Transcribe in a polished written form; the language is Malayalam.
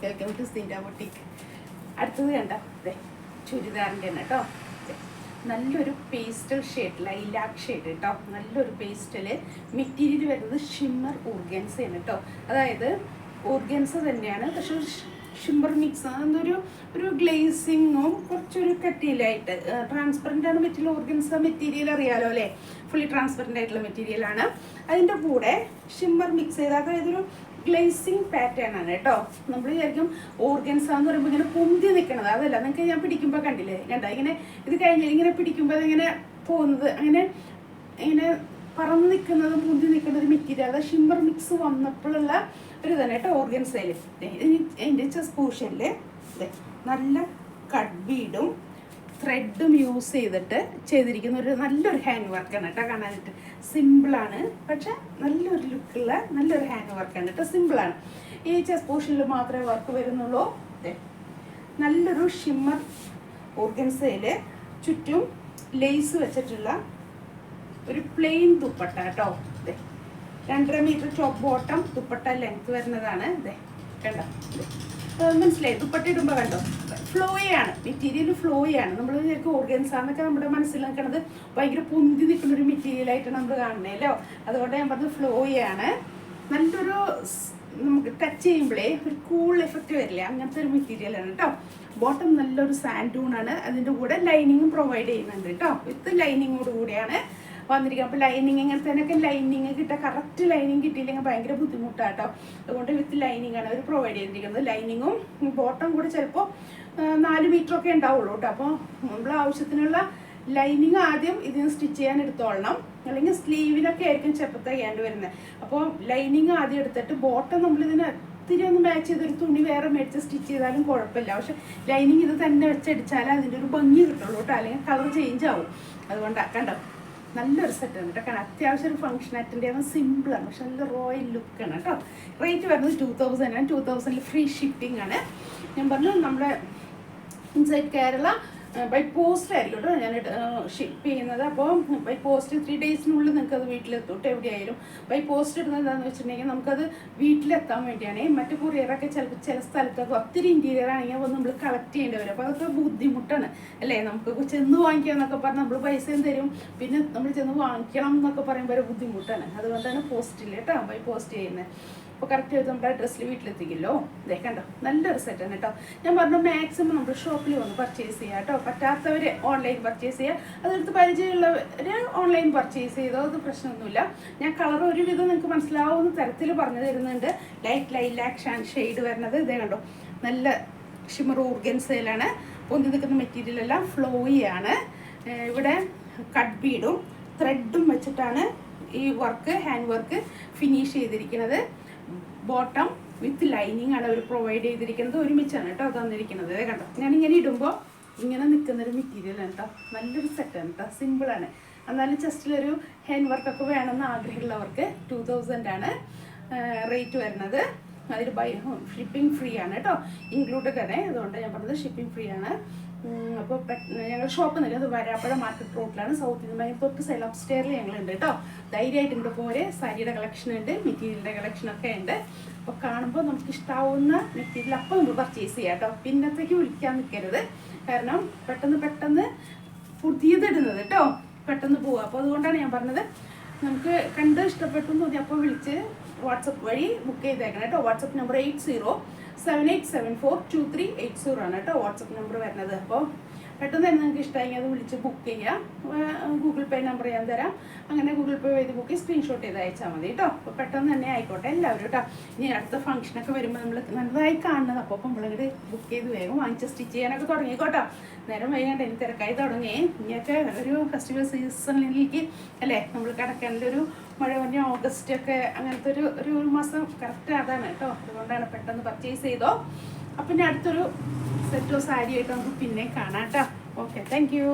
Welcome to Sinda boutique. അടുത്തത് കണ്ടോ, അതെ ചുരിദാറിൻ്റെ തന്നെ കേട്ടോ. നല്ലൊരു പേസ്റ്റൽ ഷെയ്ഡ്, ലൈലാക്ക് ഷെയ്ഡ് കേട്ടോ. നല്ലൊരു പേസ്റ്റൽ മെറ്റീരിയൽ വരുന്നത് ഷിമ്മർ ഓർഗൻസയാണ് കേട്ടോ. അതായത് ഓർഗൻസ തന്നെയാണ്, പക്ഷെ ഷിമ്മർ മിക്സ് അതൊരു ഗ്ലേസിങ്ങും കുറച്ചൊരു കട്ടിയിലായിട്ട്. ട്രാൻസ്പെറൻ്റ് ആണ് മെറ്റീരിയൽ. ഓർഗൻസ മെറ്റീരിയൽ അറിയാലോ അല്ലേ, ഫുള്ളി ട്രാൻസ്പെറൻ്റ് ആയിട്ടുള്ള മെറ്റീരിയലാണ്. അതിൻ്റെ കൂടെ ഷിമ്മർ മിക്സ് ചെയ്ത്, അതായത് ഒരു ഗ്ലേസിങ് പാറ്റേൺ ആണ് കേട്ടോ. നമ്മൾ വിചാരിക്കും ഓർഗൻസ എന്ന് പറയുമ്പോൾ ഇങ്ങനെ പൊന്തി നിൽക്കണത്, അതല്ല. നിങ്ങൾക്ക് ഞാൻ പിടിക്കുമ്പോൾ കണ്ടില്ലേ, കണ്ട ഇങ്ങനെ ഇത് കഴിഞ്ഞാൽ ഇങ്ങനെ പിടിക്കുമ്പോൾ അതിങ്ങനെ പോകുന്നത്, അങ്ങനെ ഇങ്ങനെ പറന്ന് നിൽക്കുന്നതും പൊന്തി നിൽക്കുന്ന ഒരു മെറ്റീരിയൽ. അത് ഷിമ്മർ മിക്സ് വന്നപ്പോഴുള്ള ഒരു തന്നെ കേട്ടോ ഓർഗൻസയിൽ. എൻ്റെ ചെസ്റ്റ് പോർഷനിൽ നല്ല കട്ട് ബീഡും ത്രെഡും യൂസ് ചെയ്തിരിക്കുന്ന ഒരു നല്ലൊരു ഹാൻഡ് വർക്കാണ് കേട്ടോ. കാണാനായിട്ട് സിമ്പിളാണ്, പക്ഷെ നല്ലൊരു ലുക്കുള്ള നല്ലൊരു ഹാൻഡ് വർക്കാണ് കേട്ടോ. സിമ്പിളാണ്. ഈ ചെസ്റ്റ് പോർഷനിൽ മാത്രമേ വർക്ക് വരുന്നുള്ളൂ. നല്ലൊരു ഷിമ്മർ ഓർഗൻസയിൽ ചുറ്റും ലേസ് വെച്ചിട്ടുള്ള ഒരു പ്ലെയിൻ ദുപ്പട്ട കേട്ടോ. 2.5 metre top bottom dupatta length വരുന്നതാണ്. കണ്ടോ, മനസ്സിലായി? ദുപ്പട്ട ഇടുമ്പോൾ കണ്ടോ ഫ്ലോയാണ്, മെറ്റീരിയൽ ഫ്ലോയാണ്. നമ്മൾ വിചാരിക്കും ഓർഗൻസ എന്നൊക്കെ നമ്മുടെ മനസ്സിൽ നിൽക്കുന്നത് ഭയങ്കര പൊന്തി നിൽക്കുന്ന ഒരു മെറ്റീരിയലായിട്ടാണ് നമ്മൾ കാണണേല്ലോ. അതുകൊണ്ട് ഞാൻ പറഞ്ഞത് ഫ്ലോയാണ്. നല്ലൊരു നമുക്ക് ടച്ച് ചെയ്യുമ്പോഴേ ഒരു കൂൾ എഫക്റ്റ് വരില്ലേ, അങ്ങനത്തെ ഒരു മെറ്റീരിയലാണ് കേട്ടോ. ബോട്ടം നല്ലൊരു സാൻഡൂണാണ്. അതിൻ്റെ കൂടെ ലൈനിങ്ങും പ്രൊവൈഡ് ചെയ്യുന്നുണ്ട് കേട്ടോ. വിത്ത് ലൈനിങ്ങോട് കൂടിയാണ് വന്നിരിക്കുക. അപ്പോൾ ലൈനിങ് ഇങ്ങനത്തേനൊക്കെ ലൈനിങ് കിട്ടുക, കറക്റ്റ് ലൈനിങ് കിട്ടിയില്ലെങ്കിൽ ഭയങ്കര ബുദ്ധിമുട്ടാണ് കേട്ടോ. അതുകൊണ്ട് വിത്ത് ലൈനിങ് ആണ് അവർ പ്രൊവൈഡ് ചെയ്തിരിക്കുന്നത്. ലൈനിങ്ങും ബോട്ടം കൂടി ചിലപ്പോൾ 4 മീറ്ററൊക്കെ ഉണ്ടാവുള്ളൂ കേട്ടോ. അപ്പോൾ നമ്മൾ ആവശ്യത്തിനുള്ള ലൈനിങ് ആദ്യം ഇതിന് സ്റ്റിച്ച് ചെയ്യാൻ എടുത്തോളണം, അല്ലെങ്കിൽ സ്ലീവിനൊക്കെ ആയിരിക്കും ചിലപ്പോൾ തയ്യാണ്ട് വരുന്നത്. അപ്പോൾ ലൈനിങ് ആദ്യം എടുത്തിട്ട് ബോട്ടം നമ്മളിതിന് ഒത്തിരി ഒന്ന് മാച്ച് ചെയ്തൊരു തുണി വേറെ മേടിച്ച് സ്റ്റിച്ച് ചെയ്താലും കുഴപ്പമില്ല. പക്ഷെ ലൈനിങ് ഇത് തന്നെ വെച്ചടിച്ചാലേ അതിൻ്റെ ഒരു ഭംഗി കിട്ടുള്ളൂ കേട്ടോ, അല്ലെങ്കിൽ കളർ ചേഞ്ച് ആവും. അതുകൊണ്ടാണ് കണ്ടോ നല്ലൊരു സെറ്റാണ് കേട്ടോ. കാരണം അത്യാവശ്യം ഒരു ഫംഗ്ഷൻ അറ്റൻഡ് ചെയ്യാൻ സിമ്പിളാണ്, പക്ഷെ നല്ല റോയൽ ലുക്കാണ് കേട്ടോ. റേറ്റ് വരുന്നത് 2000 ആണ്. 2000 ഫ്രീ ഷിപ്പിംഗ് ആണ്. ഞാൻ പറഞ്ഞു നമ്മുടെ ഇൻസൈഡ് കേരള ബൈ പോസ്റ്റ് ആയിരിക്കും കേട്ടോ ഞാൻ ഷിപ്പ് ചെയ്യുന്നത്. അപ്പോൾ ബൈ പോസ്റ്റ് 3 ഡേയ്സിനുള്ളിൽ നിങ്ങൾക്ക് അത് വീട്ടിലെത്തും കേട്ടോ. എവിടെയായാലും ബൈ പോസ്റ്റ് ഇടുന്നത് എന്താണെന്ന് വെച്ചിട്ടുണ്ടെങ്കിൽ നമുക്കത് വീട്ടിലെത്താൻ വേണ്ടിയാണ്. മറ്റു കൊറിയറൊക്കെ ചിലപ്പോൾ ചില സ്ഥലത്തൊക്കെ ഒത്തിരി ഇൻറ്റീരിയർ ആണെങ്കിൽ അപ്പോൾ നമ്മൾ കളക്ട് ചെയ്യേണ്ടി വരും. അപ്പോൾ അതൊക്കെ ബുദ്ധിമുട്ടാണ് അല്ലേ. നമുക്ക് ചെന്ന് വാങ്ങിക്കുക എന്നൊക്കെ പറഞ്ഞാൽ നമ്മൾ പൈസയും തരും, പിന്നെ നമ്മൾ ചെന്ന് വാങ്ങിക്കണം എന്നൊക്കെ പറയുമ്പോൾ ഒരു ബുദ്ധിമുട്ടാണ്. അതുകൊണ്ടാണ് പോസ്റ്റിൽ കേട്ടോ ബൈ പോസ്റ്റ് ചെയ്യുന്നത്. അപ്പോൾ കറക്റ്റ് ചെയ്ത് നമ്മുടെ അഡ്രസ്സിൽ വീട്ടിലെത്തിക്കല്ലോ. ഇതേ കണ്ടോ നല്ലൊരു സെറ്റാണ് കേട്ടോ. ഞാൻ പറഞ്ഞു മാക്സിമം നമ്മുടെ ഷോപ്പിൽ വന്ന് പർച്ചേസ് ചെയ്യുക കേട്ടോ. പറ്റാത്തവർ ഓൺലൈൻ പർച്ചേസ് ചെയ്യുക. അതെടുത്ത് പരിചയമുള്ളവർ ഓൺലൈൻ പർച്ചേസ് ചെയ്തോ, അത് പ്രശ്നമൊന്നുമില്ല. ഞാൻ കളർ ഒരുവിധം നിങ്ങൾക്ക് മനസ്സിലാവുന്ന തരത്തിൽ പറഞ്ഞു തരുന്നുണ്ട്. ലൈറ്റ് ലൈലാക്ക് ഷെയ്ഡ് വരുന്നത് ഇതേ കണ്ടോ. നല്ല ഷിമ്മർ ഓർഗൻസയിലാണ്. പൊന്തി നിൽക്കുന്ന മെറ്റീരിയലെല്ലാം ഫ്ലോയിയാണ്. ഇവിടെ കട്ട് ബീഡും ത്രെഡും വെച്ചിട്ടാണ് ഈ വർക്ക്, ഹാൻഡ് വർക്ക് ഫിനിഷ് ചെയ്തിരിക്കുന്നത്. ബോട്ടം വിത്ത് ലൈനിങ് ആണ് അവർ പ്രൊവൈഡ് ചെയ്തിരിക്കുന്നത്. ഒരുമിച്ചാണ് കേട്ടോ തന്നിരിക്കുന്നത്. കണ്ടോ ഞാനിങ്ങനെ ഇടുമ്പോൾ ഇങ്ങനെ നിൽക്കുന്നൊരു മെറ്റീരിയലാണ് കേട്ടോ. നല്ലൊരു സെറ്റാണ് കേട്ടോ. സിമ്പിളാണ്. എന്നാലും ജസ്റ്റിലൊരു ഹാൻഡ് വർക്കൊക്കെ വേണമെന്ന് ആഗ്രഹമുള്ളവർക്ക് 2000 ആണ് റേറ്റ് വരുന്നത്. അതിൽ ഷിപ്പിംഗ് ഫ്രീ ആണ് കേട്ടോ, ഇൻക്ലൂഡഡ് ആണ്. അതുകൊണ്ട് ഞാൻ പറഞ്ഞത് ഷിപ്പിംഗ് ഫ്രീ ആണ്. അപ്പോൾ ഞങ്ങളുടെ ഷോപ്പ് നിൽക്കുന്നത് വരാപ്പുഴ മാർക്കറ്റ് റോഡിലാണ്. സൗത്ത് ഇന്ത്യൻ ബാങ്ക് തൊട്ട് സൈഡ് അപ്പ് സ്റ്റെയറിൽ ഞങ്ങളുണ്ട് കേട്ടോ. ധൈര്യമായിട്ട് ഇവിടെ പോലെ സാരിയുടെ കളക്ഷൻ ഉണ്ട്, മെറ്റീരിയലിൻ്റെ കളക്ഷനൊക്കെ ഉണ്ട്. അപ്പോൾ കാണുമ്പോൾ നമുക്ക് ഇഷ്ടാവുന്ന മെറ്റീരിയൽ അപ്പോൾ നമ്മൾ പർച്ചേസ് ചെയ്യാം കേട്ടോ. പിന്നത്തേക്ക് വിളിക്കാൻ നിൽക്കരുത്, കാരണം പെട്ടെന്ന് പുതിയതിടുന്നത് കേട്ടോ പെട്ടെന്ന് പോവുക. അപ്പോൾ അതുകൊണ്ടാണ് ഞാൻ പറഞ്ഞത് നമുക്ക് കണ്ട് ഇഷ്ടപ്പെട്ടു എന്ന് തോന്നി അപ്പോൾ വിളിച്ച് വാട്സപ്പ് വഴി ബുക്ക് ചെയ്തേക്കണം കേട്ടോ. വാട്സപ്പ് നമ്പർ 8078742380 ആണ് കേട്ടോ വാട്സപ്പ് നമ്പർ വരുന്നത്. അപ്പോൾ പെട്ടെന്ന് തന്നെ നിങ്ങൾക്ക് ഇഷ്ടമായി അത് വിളിച്ച് ബുക്ക് ചെയ്യാം. ഗൂഗിൾ പേ നമ്പർ ഞാൻ തരാം. അങ്ങനെ ഗൂഗിൾ പേ ചെയ്ത് ബുക്ക് സ്ക്രീൻഷോട്ട് ചെയ്ത് അയച്ചാൽ മതി കേട്ടോ. അപ്പോൾ പെട്ടെന്ന് തന്നെ ആയിക്കോട്ടെ എല്ലാവരും കേട്ടോ. ഇനി അടുത്ത ഫംഗ്ഷനൊക്കെ വരുമ്പോൾ നമ്മൾ നല്ലതായി കാണുന്നത്. അപ്പോൾ നമ്മളിങ്ങോട്ട് ബുക്ക് ചെയ്ത് വേഗം വാങ്ങിച്ച് സ്റ്റിച്ച് ചെയ്യാനൊക്കെ തുടങ്ങിക്കോട്ടോ. നേരം വൈകാണ്ട് എനിക്ക് തിരക്കായി തുടങ്ങി. ഇനിയൊക്കെ ഒരു ഫെസ്റ്റിവൽ സീസണിലേക്ക് അല്ലേ നമ്മൾ കിടക്കേണ്ട. ഒരു മഴ വന്ന ഓഗസ്റ്റ് ഒക്കെ അങ്ങനത്തെ ഒരു മാസം കറക്റ്റ് അതാണ് കേട്ടോ. അതുകൊണ്ടാണ് പെട്ടെന്ന് പർച്ചേസ് ചെയ്തോ. അപ്പം ഇനി അടുത്തൊരു സെറ്റോ സാരിയായിട്ട് നമുക്ക് പിന്നെ കാണാം കേട്ടോ. Okay, thank you.